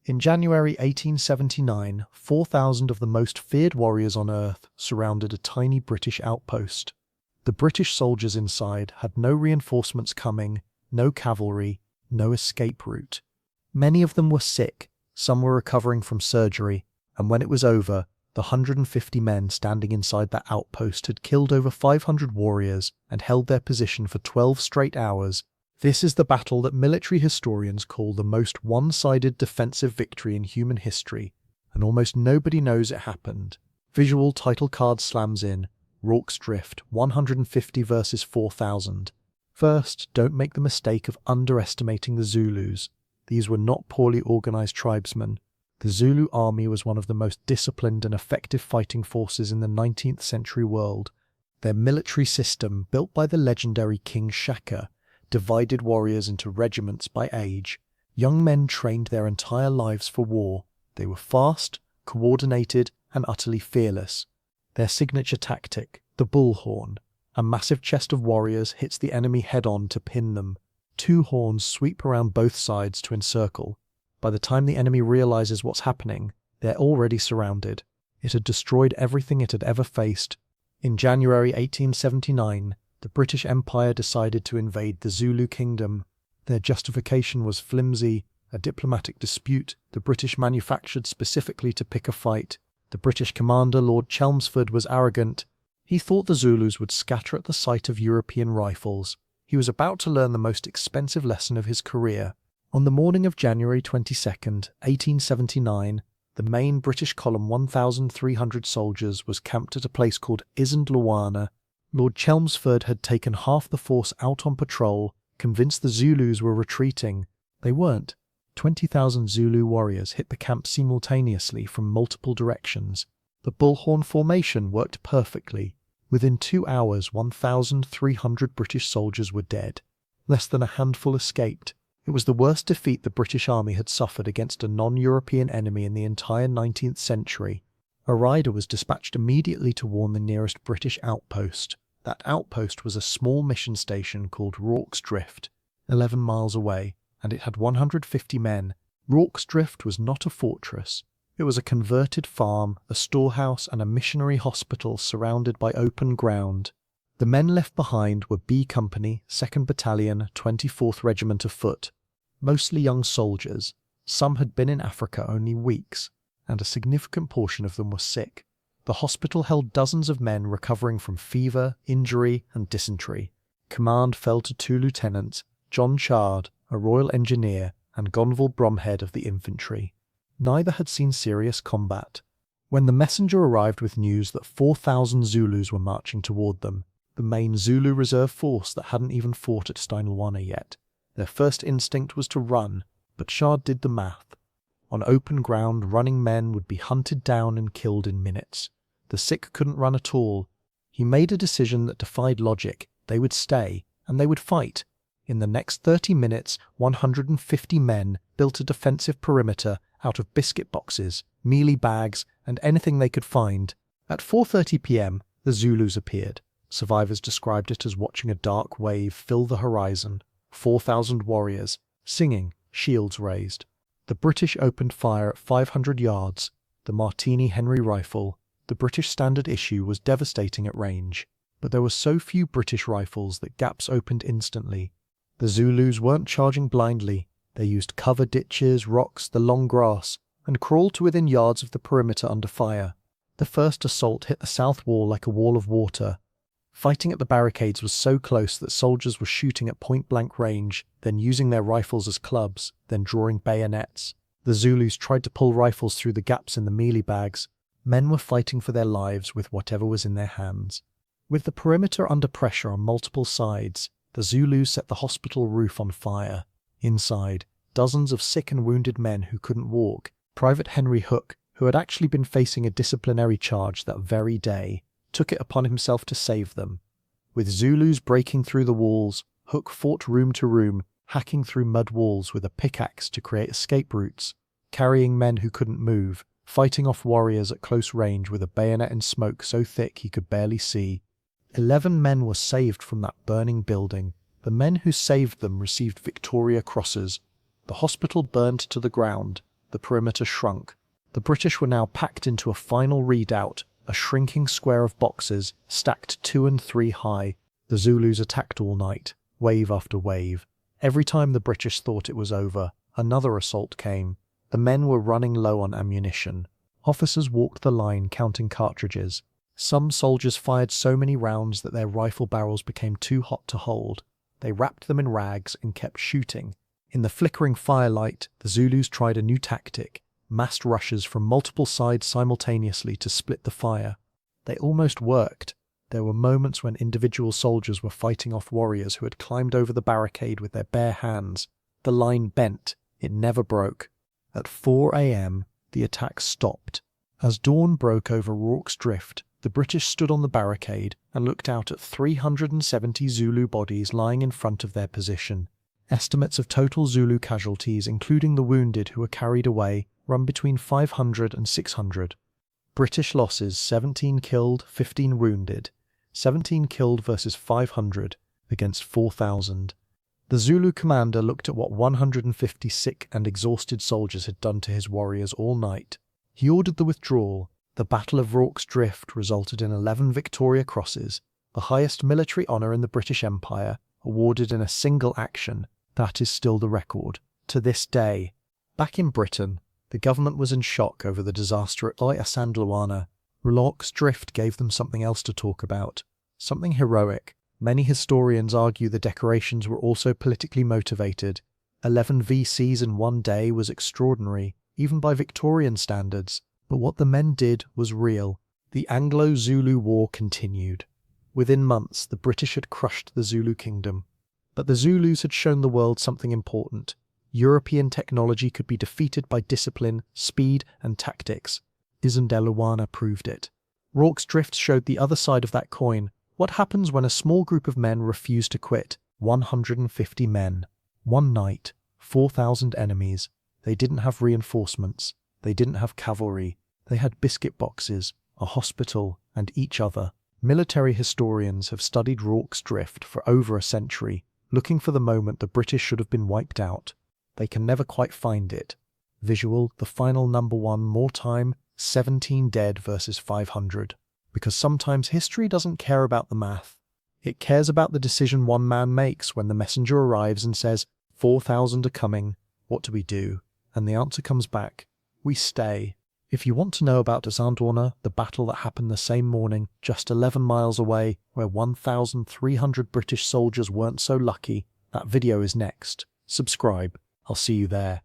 In January 1879, 4,000 of the most feared warriors on Earth surrounded a tiny British outpost. The British soldiers inside had no reinforcements coming, no cavalry, no escape route. Many of them were sick, some were recovering from surgery, and when it was over, the 150 men standing inside that outpost had killed over 500 warriors and held their position for 12 straight hours. This is the battle that military historians call the most one-sided defensive victory in human history, and almost nobody knows it happened. Visual title card slams in, Rorke's Drift, 150 versus 4,000. First, don't make the mistake of underestimating the Zulus. These were not poorly organised tribesmen. The Zulu army was one of the most disciplined and effective fighting forces in the 19th century world. Their military system, built by the legendary King Shaka, divided warriors into regiments by age. Young men trained their entire lives for war. They were fast, coordinated, and utterly fearless. Their signature tactic, the bullhorn. A massive chest of warriors hits the enemy head-on to pin them. 2 horns sweep around both sides to encircle. By the time the enemy realizes what's happening, they're already surrounded. It had destroyed everything it had ever faced. In January 1879, the British Empire decided to invade the Zulu kingdom. Their justification was flimsy, a diplomatic dispute the British manufactured specifically to pick a fight. The British commander, Lord Chelmsford, was arrogant. He thought the Zulus would scatter at the sight of European rifles. He was about to learn the most expensive lesson of his career. On the morning of January 22nd, 1879, the main British column 1,300 soldiers was camped at a place called Isandlwana. Lord Chelmsford had taken half the force out on patrol, convinced the Zulus were retreating. They weren't. 20,000 Zulu warriors hit the camp simultaneously from multiple directions. The bullhorn formation worked perfectly. Within 2 hours, 1,300 British soldiers were dead. Less than a handful escaped. It was the worst defeat the British army had suffered against a non-European enemy in the entire 19th century. A rider was dispatched immediately to warn the nearest British outpost. That outpost was a small mission station called Rorke's Drift, 11 miles away, and it had 150 men. Rorke's Drift was not a fortress. It was a converted farm, a storehouse, and a missionary hospital surrounded by open ground. The men left behind were B Company, 2nd Battalion, 24th Regiment of Foot. Mostly young soldiers. Some had been in Africa only weeks, and a significant portion of them were sick. The hospital held dozens of men recovering from fever, injury, and dysentery. Command fell to 2 lieutenants, John Chard, a Royal Engineer, and Gonville Bromhead of the infantry. Neither had seen serious combat. When the messenger arrived with news that 4,000 Zulus were marching toward them, the main Zulu reserve force that hadn't even fought at Steinlwana yet, their first instinct was to run, but Chard did the math. On open ground, running men would be hunted down and killed in minutes. The sick couldn't run at all. He made a decision that defied logic. They would stay, and they would fight. In the next 30 minutes, 150 men built a defensive perimeter out of biscuit boxes, mealie bags, and anything they could find. At 4:30 p.m., the Zulus appeared. Survivors described it as watching a dark wave fill the horizon. 4,000 warriors, singing, shields raised. The British opened fire at 500 yards. The Martini Henry rifle, the British standard issue, was devastating at range. But there were so few British rifles that gaps opened instantly. The Zulus weren't charging blindly. They used cover ditches, rocks, the long grass, and crawled to within yards of the perimeter under fire. The first assault hit the south wall like a wall of water. Fighting at the barricades was so close that soldiers were shooting at point-blank range, then using their rifles as clubs, then drawing bayonets. The Zulus tried to pull rifles through the gaps in the mealie bags. Men were fighting for their lives with whatever was in their hands. With the perimeter under pressure on multiple sides, the Zulus set the hospital roof on fire. Inside, dozens of sick and wounded men who couldn't walk. Private Henry Hook, who had actually been facing a disciplinary charge that very day, took it upon himself to save them. With Zulus breaking through the walls, Hook fought room to room, hacking through mud walls with a pickaxe to create escape routes, carrying men who couldn't move, fighting off warriors at close range with a bayonet and smoke so thick he could barely see. 11 men were saved from that burning building. The men who saved them received Victoria Crosses. The hospital burned to the ground. the perimeter shrunk. The British were now packed into a final redoubt, a shrinking square of boxes stacked 2 and 3 high. The Zulus attacked all night, wave after wave. Every time the British thought it was over, another assault came. The men were running low on ammunition. Officers walked the line counting cartridges. Some soldiers fired so many rounds that their rifle barrels became too hot to hold. They wrapped them in rags and kept shooting. In the flickering firelight, the Zulus tried a new tactic, massed rushes from multiple sides simultaneously to split the fire. They almost worked. There were moments when individual soldiers were fighting off warriors who had climbed over the barricade with their bare hands. The line bent. It never broke. At 4 a.m., the attack stopped. As dawn broke over Rorke's Drift, the British stood on the barricade and looked out at 370 Zulu bodies lying in front of their position. Estimates of total Zulu casualties, including the wounded who were carried away, run between 500 and 600. British losses: 17 killed, 15 wounded. 17 killed versus 500 against 4,000. The Zulu commander looked at what 150 sick and exhausted soldiers had done to his warriors all night. He ordered the withdrawal. The Battle of Rorke's Drift resulted in 11 Victoria Crosses, the highest military honour in the British Empire, awarded in a single action. That is still the record, to this day. Back in Britain, the government was in shock over the disaster at Isandlwana. Rorke's Drift gave them something else to talk about, something heroic. Many historians argue the decorations were also politically motivated. 11 VCs in one day was extraordinary, even by Victorian standards. But what the men did was real. The Anglo-Zulu War continued. Within months, the British had crushed the Zulu kingdom. But the Zulus had shown the world something important. European technology could be defeated by discipline, speed, and tactics. Isandlwana proved it. Rorke's Drift showed the other side of that coin. What happens when a small group of men refuse to quit? 150 men. One night, 4,000 enemies. They didn't have reinforcements. They didn't have cavalry. They had biscuit boxes, a hospital, and each other. Military historians have studied Rorke's Drift for over a century, looking for the moment the British should have been wiped out. They can never quite find it. Visual, the final number 1, more time, 17 dead versus 500. Because sometimes history doesn't care about the math. It cares about the decision one man makes when the messenger arrives and says, 4,000 are coming, what do we do? And the answer comes back, we stay. If you want to know about Isandlwana, the battle that happened the same morning, just 11 miles away, where 1,300 British soldiers weren't so lucky, that video is next. Subscribe. I'll see you there.